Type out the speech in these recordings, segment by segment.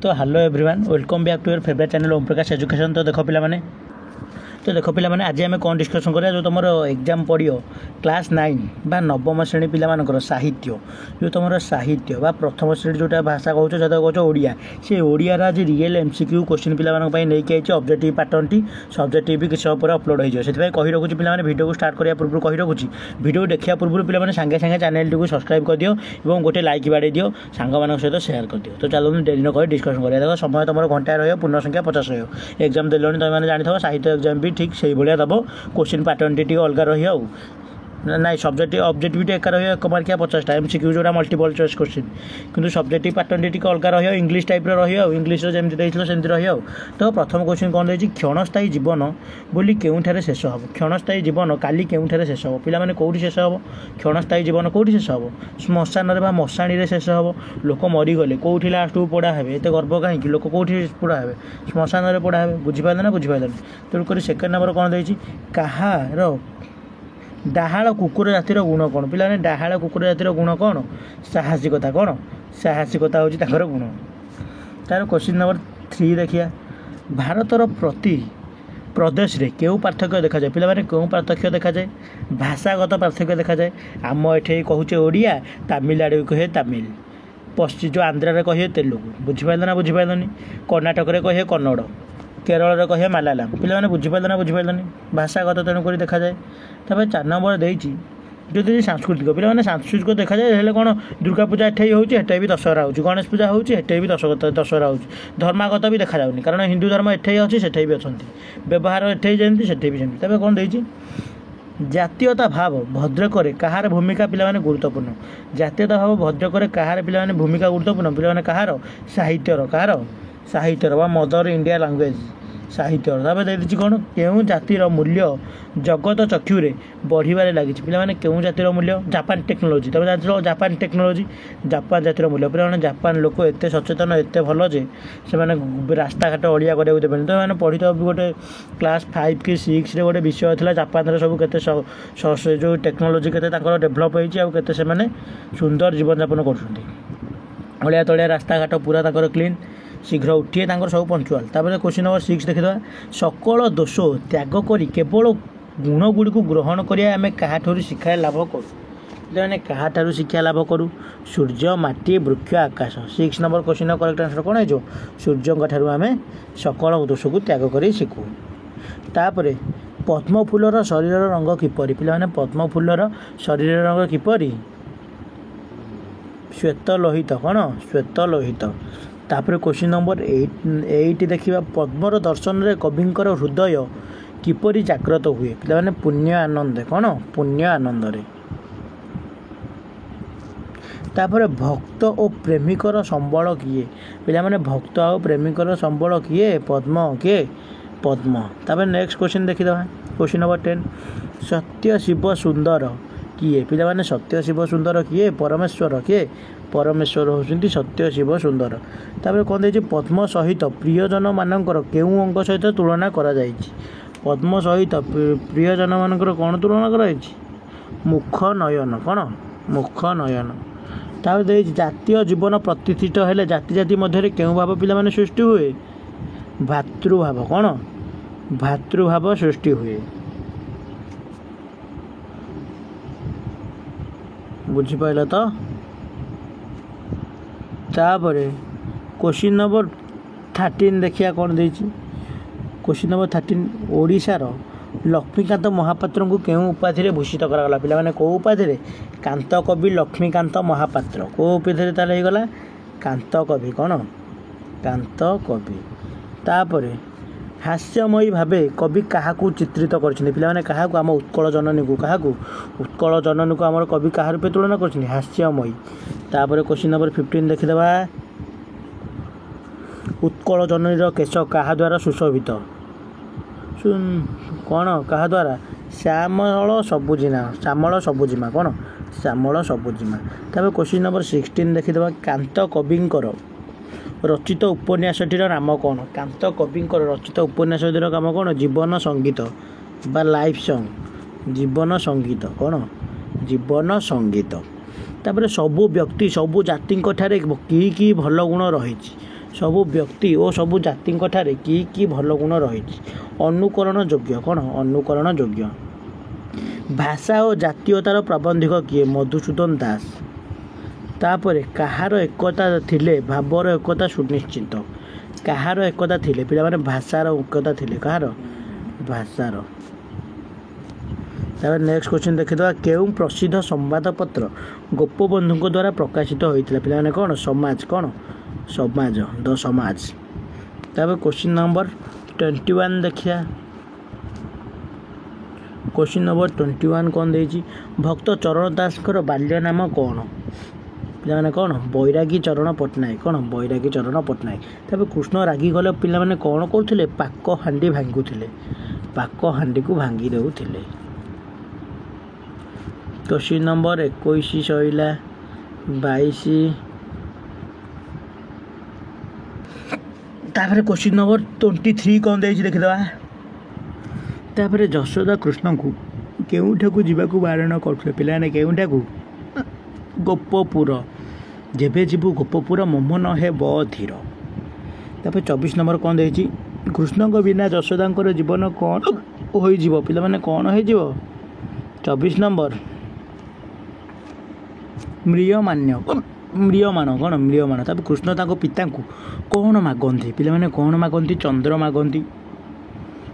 तो hello everyone welcome back to your favourite channel Om Prakash education. तो देखो पिलामाने आज आम कौन डिस्कसन करा जो तुम एग्जाम पड़ो क्लास 9 बा नवम श्रेणी पिलामानकर साहित्य जो तुम साहित्य बा प्रथम श्रेणी जोटा भाषा कहूँ जो कौच ओडिया से ओडियार आज रियल एमसीक्यू क्वेश्चन पिलामानक नहीं आई ऑब्जेक्टिव पैटर्न टी सब्जेक्टिव भी किसी पर अपलोड हो से कही रखुच्छी पिलामाने वीडियो को स्टार्ट करने पूर्व कही रखुच्छी वीडियो देखा पूर्व पिलामाने सांगे सांगे चैनल टी सब्सक्राइब कर दियो और गोटे लाइक बाड़े दियो सांग मान सहित सेयार कर दियो। तो चलो डेरी न डिस्कसन करिया देखो समय तुम घंटा रही पूर्ण संख्या 50 रही एग्जाम देलनी तुम जानी साहित्य एग्जाम भी ठीक से भाया दब क्वेश्चन पैटर्न टी अलग रही ना सब्जेक्टिव ऑब्जेक्टिव एका रही 1 मार्किया 50टा एमसीक्यू जोड़ा मल्टीपल चॉइस क्वेश्चन किंतु सब्जेक्टिव पैटर्न टी अलग रही इंग्लिश टाइप रही इंग्लिश जमी सेमती रही तो प्रथम क्वेश्चन कौन रही क्षणस्थायी जीवन बोली केउठारे शेष हम क्षणस्थायी जीवन काली केउठारे शेष हम पिलामाने कोठी शेष हम क्षणस्थायी जीवन कोठी शेष हम श्मशान बा मशाणी शेष हम लोक मरीगले कोठी लास्ट को पोड़ा हे एत गर्व कहीं लोक कोठी पोड़ा हे श्मशान पोड़ा हे बुझीपारे ना बुझीपारे तेणुक सेकेंड नंबर कौन रही कहार डाहाळ कुकुर जातिर गुण कौन पिलाने डाहाळ कुकुर जातिर गुण कौन साहसिकता कौन साहसिकता हूँ ताकर गुण। तार क्वेश्चन नंबर 3 देखिया भारतर प्रति प्रदेश रे केउ पार्थक्य देखा जाए पिलाने केउ पार्थक्य देखा जाए भाषागत पार्थक्य देखा जाए आम एठे कहूचे ओडिया तमिलनाडु कहे तमिल पश्चिम जो आंध्र कहे तेलुगु बुझीपारे ना बुझीपारे कर्णाटक रे कहे कन्नड़ केरल रे कहे मालायालम पिलाने बुझीपारे ना बुझीपारे भाषागत तेणुक देखा जाए। तब 4 नंबर देती जो सांस्कृतिक पिलाने सांस्कृतिक देखा जाए कौन दुर्गा पूजा एठे होटे भी दशहरा हो गणेश पूजा होटे भी दशहरा हो धर्मागत भी देखा जाऊनी कारण हिंदू धर्म एठे अच्छी सेठे भी अच्छा व्यवहार एठे जमी सेठे भी सेमती। तब कौन देती जातीयता भाव भद्रक कहार भूमिका पिलाने गुरुत्वपूर्ण जातीयता भाव भद्रक कहार पिलाने भूमिका गुरुत्वपूर्ण पिलाने कहार साहित्यर कहार साहित्यर बा मदर इंडिया लैंग्वेज साहित्य तब देखिए कौन केउं जातिर मूल्य जगत चक्षुरे बढ़िबारे लगी पिलाने केउं जातिर मूल्य जापान टेक्नोलोजी तब जानते जापान टेक्नोलोजी जापान जातिर मूल्य पिलाने जापान लोक एत सचेतन एत भल जे से रास्ता घाट अड़िया करा देवें तो मैंने पढ़ी तो गोटे क्लास 5 कि 6 रे गोटे विषय था जापान सब के जो टेक्नोलोजी के डेभलप होते सुंदर जीवन यापन कर अड़िया तड़िया रास्ता घाट पूरा क्लीन शीघ्र उठिए सब पंचुआल। तापर क्वेश्चन नंबर 6 देखिए सकल दोष त्याग करी केवल गुण गुड़ी को ग्रहण करिया आमे काहाठू शिक्षा लाभ करूँ मैंने काहाठू शिक्षा लाभ करूँ सूर्य माटी वृक्ष आकाश। 6 नंबर क्वेश्चन करेक्ट आंसर कौन है सूर्य ठारू आमे सकल दोष को त्याग करी शिखू। तापर पद्म फूलर शरीर रंग किपरि पिलाने पद्म फूलर शरीर रंग किपरि श्वेत लोहित कौन श्वेत लोहित। तापर क्वेश्चन नंबर 8 देखिए पद्मर दर्शन रे कविंकर हृदय किपरि जाग्रत हुए पिलाने पुण्य आनंद कौन पुण्य आनंद रे। तापर भक्त और प्रेमिकर संबल किए पिलाने भक्त और प्रेमिकर संबल किए पद्म किए पद्म। तापर नेक्स्ट क्वेश्चन देखिदे क्वेश्चन नंबर 10 सत्य शिव सुंदर किए पिलाने सत्य शिव सुंदर किए परमेश्वर किए परमेश्वर होती सत्य शिव सुंदर। तापर कौन देखिए पद्म सहित प्रियजन मानकर केउं अंग सहित तुलना करा जायछि पद्म सहित प्रियजन मानकर कौन तुलना कराई मुख नयन कौन मुख नयन। तापर देखिए जातीय जीवन प्रतिष्ठित हेले जाति जाति मध्य केउं भाव पिलाने सृष्टि हुए भातृभाव कौन भातृभाव सृष्टि हुए बुझीपाल तो। तापर क्वेश्चन नंबर 13 देखिया कौन देछि क्वेश्चन नंबर 13 ओडिशार लक्ष्मीकांत महापात्र को केउं उपाधि भूषित करागला पिलाने को उपाधि कांत कवि लक्ष्मीकांत महापात्र को उपाधि ताले गला कांत कवि कौन कांत कवि। तापर हास्यमयी भावे कवि क्या चित्रित करने क्या आम उत्कल जननी को क्या उत्कल जननी को आम कवि क्या रूपे तुलना कर हास्यमयी। तापर क्वेश्चन नंबर 15 देखिदे उत्कल जननी केश क्या द्वारा सुशोभित कौन क्या द्वारा श्यामल सबुजिमा कौन श्यामल सबुजिमा। तापर क्वेश्चन नंबर 16 देखिदे कांत कविंकर रचित उपन्यासटीर नाम कौन कांत कविंकर रचित उपन्यासटीर नाम कौन जीवन संगीत बा लाइफ सॉन्ग जीवन संगीत कौन जीवन संगीत। तापर सबु व्यक्ति सबु जाति कि भल गुण रही ସବୁ ବ୍ୟକ୍ତି ଓ ସବୁ ଜାତିଙ୍କଠାରେ କି ଭଲ ଗୁଣ ରହିଛି? ଅନୁକରଣ ଯୋଗ୍ୟ। କ'ଣ ଅନୁକରଣ ଯୋଗ୍ୟ? ଭାଷା ଓ ଜାତୀୟତାର ପ୍ରାବନ୍ଧିକ କିଏ? ମଧୁସୂଦନ ଦାସ। ତାପରେ କାହାର ଏକତା ଥିଲେ ଭାବର ଏକତା ସୁନିଶ୍ଚିତ? କାହାର ଏକତା ଥିଲେ ପିଲାମାନେ? ଭାଷାର ଏକତା ଥିଲେ। କାହାର? ଭାଷାର। ତାପରେ ନେକ୍ସଟ କ୍ୱେଶ୍ଚିନ୍ ଦେଖିଦେବା। କେଉଁ ପ୍ରସିଦ୍ଧ ସମ୍ବାଦପତ୍ର ଗୋପବନ୍ଧୁଙ୍କ ଦ୍ୱାରା ପ୍ରକାଶିତ ହୋଇଥିଲା? ପିଲାମାନେ କ'ଣ? ସମାଜ। କ'ଣ? ସମାଜ। ଦ ସମାଜ। ତାପରେ କ୍ୱେଶ୍ଚିନ୍ ନମ୍ବର 21 ଦେଖିବା। କ୍ୱେଶ୍ଚିନ୍ ନମ୍ବର 21 କ'ଣ ଦେଇଛି? ଭକ୍ତ ଚରଣ ଦାସଙ୍କର ବାଲ୍ୟ ନାମ କ'ଣ? ପିଲାମାନେ କ'ଣ? ବୈରାଗୀ ଚରଣ ପଟ୍ଟନାୟକ। କ'ଣ? ବୈରାଗୀ ଚରଣ ପଟ୍ଟନାୟକ। ତାପରେ କୃଷ୍ଣ ରାଗିଗଲେ ପିଲାମାନେ କ'ଣ କରୁଥିଲେ? ପାକ ହାଣ୍ଡି ଭାଙ୍ଗୁଥିଲେ। ପାକ ହାଣ୍ଡିକୁ ଭାଙ୍ଗି ଦେଉଥିଲେ। କ୍ୱେଶ୍ଚିନ୍ ନମ୍ବର 21 ସଇଲା। 22। ତାପରେ କ୍ୱେଶ୍ଚିନ୍ ନମ୍ବର 23 କ'ଣ ଦେଇଛି ଦେଖିଦେବା। ତାପରେ ଯଶୋଦା କୃଷ୍ଣଙ୍କୁ କେଉଁଠାକୁ ଯିବାକୁ ବାରଣ କରୁଥିଲେ? ପିଲାମାନେ କେଉଁଠାକୁ? ଗୋପପୁର। ଯେବେ ଯିବୁ ଗୋପପୁର ମୋମନ ହେବ ଧୀର। ତାପରେ 24 ନମ୍ବର କ'ଣ ଦେଇଛି? କୃଷ୍ଣଙ୍କ ବିନା ଯଶୋଦାଙ୍କର ଜୀବନ କ'ଣ ହୋଇଯିବ? ପିଲାମାନେ କ'ଣ ହୋଇଯିବ? 24 ନମ୍ବର ମ୍ରିୟମାଣ। କ'ଣ? ମ୍ରିୟମାଣ। ତାପରେ କୃଷ୍ଣ ତାଙ୍କ ପିତାଙ୍କୁ କ'ଣ ମାଗନ୍ତି? ପିଲାମାନେ କ'ଣ ମାଗନ୍ତି? ଚନ୍ଦ୍ର ମାଗନ୍ତି।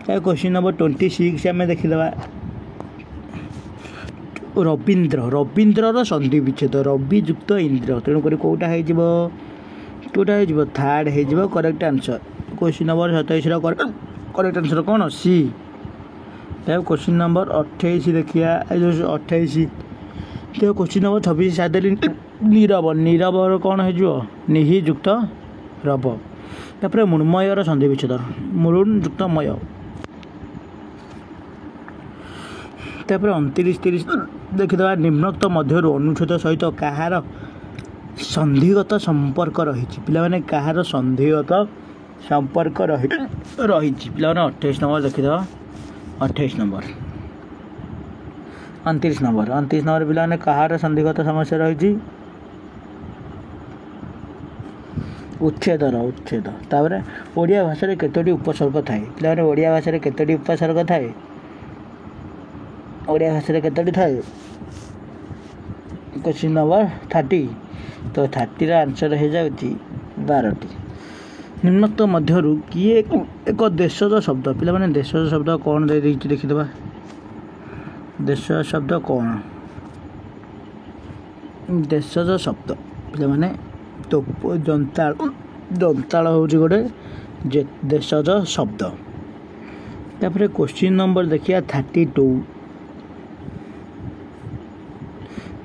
ତାପରେ କ୍ୱେଶ୍ଚିନ୍ ନମ୍ବର 26 ଆମେ ଦେଖିଦେବା। ରବୀନ୍ଦ୍ରର ସନ୍ଧି ବିଚ୍ଛେଦ। ରବି ଯୁକ୍ତ ଇନ୍ଦ୍ର। ତେଣୁକରି କେଉଁଟା ହେଇଯିବ? ଥାର୍ଡ଼ ହେଇଯିବ କରେକ୍ଟ ଆନ୍ସର। କ୍ୱେଶ୍ଚିନ୍ ନମ୍ବର 27ର କରେକ୍ଟ ଆନ୍ସର କ'ଣ? ସି। ତାପରେ କ୍ୱେଶ୍ଚିନ୍ ନମ୍ବର 28 ଦେଖିବା। ଏ ଯେଉଁ 28। ତେଣୁ କ୍ୱେଶ୍ଚିନ୍ ନମ୍ବର 26 ସାରିଦେଲି। ନୀରବର କ'ଣ ହେଇଯିବ? ନିହି ଯୁକ୍ତ ରବ। ତାପରେ ମୃଣ୍ମୟର ସନ୍ଧି ବିଚ୍ଛେଦ। ମୃଣ୍ ଯୁକ୍ତ ମୟ। ତାପରେ 29 30 ଦେଖିଦେବା। ନିମ୍ନୋକ୍ତ ମଧ୍ୟରୁ ଅନୁଚ୍ଛେଦ ସହିତ କାହାର ସନ୍ଧିଗତ ସମ୍ପର୍କ ରହିଛି? ପିଲାମାନେ କାହାର ସନ୍ଧିଗତ ସମ୍ପର୍କ ରହିଛି? ପିଲାମାନେ 28 ନମ୍ବର ଦେଖିଦେବା। 28 ନମ୍ବର 29 ନମ୍ବର ପିଲାମାନେ କାହାର ସନ୍ଧିଗତ ସମସ୍ୟା ରହିଛି? ଉଚ୍ଛେଦର। ତାପରେ ଓଡ଼ିଆ ଭାଷାରେ କେତୋଟି ଉପସର୍ଗ ଥାଏ? ପିଲାମାନେ ଓଡ଼ିଆ ଭାଷାରେ କେତୋଟି ଉପସର୍ଗ ଥାଏ? ଓଡ଼ିଆ ଭାଷାରେ କେତୋଟି ଥାଏ? Question number 30। ତ 30ର ଆନ୍ସର ହେଇଯାଉଛି 12ଟି। ନିମ୍ନୋକ୍ତ ମଧ୍ୟରୁ କିଏ ଏକ ଦେଶଜ ଶବ୍ଦ? ପିଲାମାନେ ଦେଶଜ ଶବ୍ଦ କ'ଣ ଦେଇଦେଇଛି ଦେଖିଦେବା। ଦେଶଜ ଶବ୍ଦ କ'ଣ? ଦେଶଜ ଶବ୍ଦ ପିଲାମାନେ ଦନ୍ତାଳ ହେଉଛି ଗୋଟେ ଦେଶଜ ଶବ୍ଦ। ତାପରେ କ୍ୱେଶ୍ଚିନ୍ ନମ୍ବର ଦେଖିବା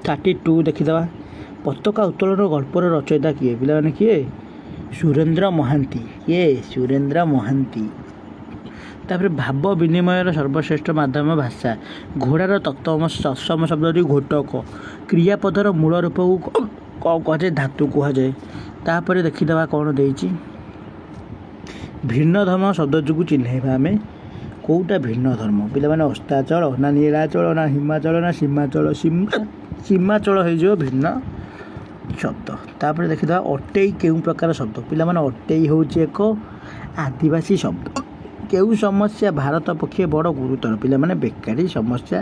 32 ଦେଖିଦେବା। ପତାକା ଉତ୍ତୋଳନ ଗଳ୍ପର ରଚୟିତା କିଏ? ପିଲାମାନେ କିଏ? ସୁରେନ୍ଦ୍ର ମହାନ୍ତି। ତାପରେ ଭାବ ବିନିମୟର ସର୍ବଶ୍ରେଷ୍ଠ ମାଧ୍ୟମ ଭାଷା। ଘୋଡ଼ାର ତତ୍ସମ ଶବ୍ଦଟି ଘୋଟକ। କ୍ରିୟାପଦର ମୂଳ ରୂପକୁ କ'ଣ କୁହାଯାଏ? ଧାତୁ କୁହାଯାଏ। ତାପରେ ଦେଖିଦେବା କ'ଣ ଦେଇଛି। ଭିନ୍ନ ଧର୍ମ ଶବ୍ଦ ଯୋଗୁଁ ଚିହ୍ନେଇବା ଆମେ କେଉଁଟା ଭିନ୍ନ ଧର୍ମ? ପିଲାମାନେ ଅସ୍ତାଚଳ ନା ନୀଳାଚଳ ନା ହିମାଚଳ ନା ସୀମାଚଳ? ସୀମାଚଳ ହେଇଯିବ ଭିନ୍ନ ଶବ୍ଦ। ତାପରେ ଦେଖିଦେବା ଅଟେଇ କେଉଁ ପ୍ରକାର ଶବ୍ଦ? ପିଲାମାନେ ଅଟେଇ ହେଉଛି ଏକ ଆଦିବାସୀ ଶବ୍ଦ। କେଉଁ ସମସ୍ୟା ଭାରତ ପକ୍ଷେ ବଡ଼ ଗୁରୁତର? ପିଲାମାନେ ବେକାରୀ ସମସ୍ୟା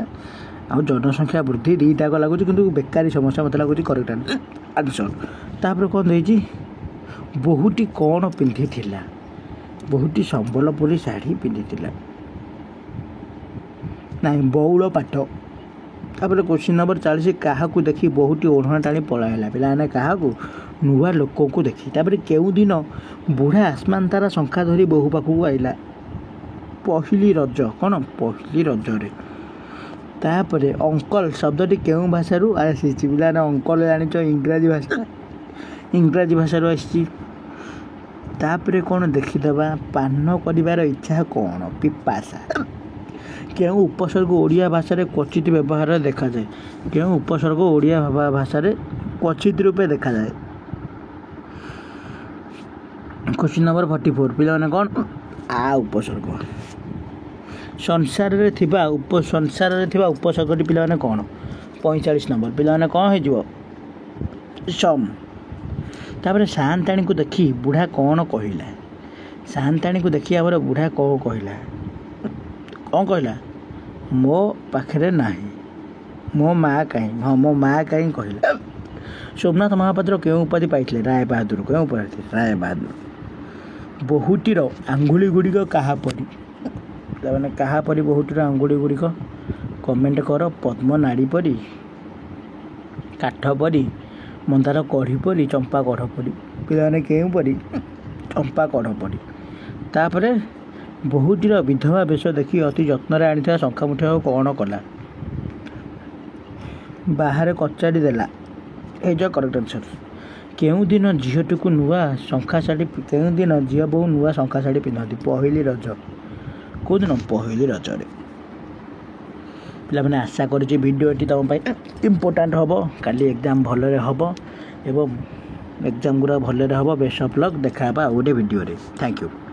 ଆଉ ଜନସଂଖ୍ୟା ବୃଦ୍ଧି ଦୁଇଟାକ ଲାଗୁଛି, କିନ୍ତୁ ବେକାରୀ ସମସ୍ୟା ମୋତେ ଲାଗୁଛି କରେକ୍ଟ ଆନ୍ସର। ତାପରେ କ'ଣ ଦେଇଛି? ବୋହୂଟି କ'ଣ ପିନ୍ଧିଥିଲା? ବୋହୂଟି ସମ୍ବଲପୁରୀ ଶାଢ଼ୀ ପିନ୍ଧିଥିଲା। ନାଇଁ, ବଉଳ ପାଟ। ତାପରେ କ୍ୱେଶ୍ଚିନ୍ ନମ୍ବର 40 କାହାକୁ ଦେଖି ବୋହୂଟି ଓଢ଼ଣା ଟାଣି ପଳାଇଲା? ପିଲାମାନେ କାହାକୁ? ନୂଆ ଲୋକଙ୍କୁ ଦେଖି। ତାପରେ କେଉଁଦିନ ବୁଢ଼ା ଆସମାନ ତାରା ଶଙ୍ଖା ଧରି ବୋହୂ ପାଖକୁ ଆଇଲା? ପହିଲି ରଜ। କ'ଣ? ପହିଲି ରଜରେ। ତାପରେ ଅଙ୍କଲ ଶବ୍ଦଟି କେଉଁ ଭାଷାରୁ ଆସିଛି? ପିଲାମାନେ ଅଙ୍କଲ ଜାଣିଛ ଇଂରାଜୀ ଭାଷାରୁ ଆସିଛି। ତାପରେ କ'ଣ ଦେଖିଦେବା? ପାନ କରିବାର ଇଚ୍ଛା କ'ଣ? ପିପାସା। କେଉଁ ଉପସର୍ଗ ଓଡ଼ିଆ ଭାଷାରେ କ୍ୱଚିତ ବ୍ୟବହାର ଦେଖାଯାଏ? କେଉଁ ଉପସର୍ଗ ଓଡ଼ିଆ ଭାଷାରେ କ୍ୱଚିତ ରୂପେ ଦେଖାଯାଏ? କ୍ୱେଶ୍ଚିନ୍ ନମ୍ବର 44 ପିଲାମାନେ କ'ଣ? ଉପସର୍ଗ। ସଂସାରରେ ଥିବା ଉପସର୍ଗଟି ପିଲାମାନେ କ'ଣ? 45 ନମ୍ବର ପିଲାମାନେ କ'ଣ ହେଇଯିବ? ସମ୍। ତାପରେ ସାଆନ୍ତାଣୀକୁ ଦେଖି ବୁଢ଼ା କ'ଣ କହିଲା? ସାଆନ୍ତାଣୀକୁ ଦେଖି ଆମର ବୁଢ଼ା କ'ଣ କହିଲା? ମୋ ପାଖରେ ନାହିଁ। ମୋ ମାଆ କାହିଁ? ହଁ, ମୋ ମାଆ କାହିଁ କହିଲା। ସୋମନାଥ ମହାପାତ୍ର କେଉଁ ଉପାଧି ପାଇଥିଲେ? ରାୟବାହାଦୁର। କେଉଁ ଉପାଧି? ରାୟବାହାଦୁର। ବୋହୂଟିର ଆଙ୍ଗୁଳି ଗୁଡ଼ିକ କାହା ପରି? ତାମାନେ କାହା ପରି ବୋହୂଟିର ଆଙ୍ଗୁଳି ଗୁଡ଼ିକ? କମେଣ୍ଟ କର। ପଦ୍ମ ନାଡ଼ି ପରି, କାଠ ପରି, ମନ୍ଦାର କଢ଼ି ପରି, ଚମ୍ପା କଢ଼ ପରି। ପିଲାମାନେ କେଉଁ ପରି? ଚମ୍ପା କଢ଼ ପରି। ତାପରେ ବୋହୂଟିର ବିଧବା ବେଶ ଦେଖି ଅତି ଯତ୍ନରେ ଆଣିଥିବା ଶଙ୍ଖା ମୁଠାକୁ କ'ଣ କଲା? ବାହାରେ କଚାଡ଼ି ଦେଲା। ଏଇ ଯେଉଁ କରେକ୍ଟ ଆନ୍ସର୍। କେଉଁଦିନ ଝିଅ ବୋହୂ ନୂଆ ଶଙ୍ଖା ଶାଢ଼ୀ ପିନ୍ଧନ୍ତି? ପହିଲି ରଜ। କେଉଁଦିନ? ପହିଲି ରଜରେ। ପିଲାମାନେ ଆଶା କରୁଛି ଭିଡ଼ିଓଟି ତୁମ ପାଇଁ ଇମ୍ପୋର୍ଟାଣ୍ଟ ହେବ। କାଲି ଏକ୍ଜାମ୍ ଭଲରେ ହେବ ଏବଂ ଏକ୍ଜାମ୍ ଗୁଡ଼ା ଭଲରେ ହେବ। Best of luck. ଦେଖା ହେବା ଆଉ ଗୋଟେ ଭିଡ଼ିଓରେ। Thank you.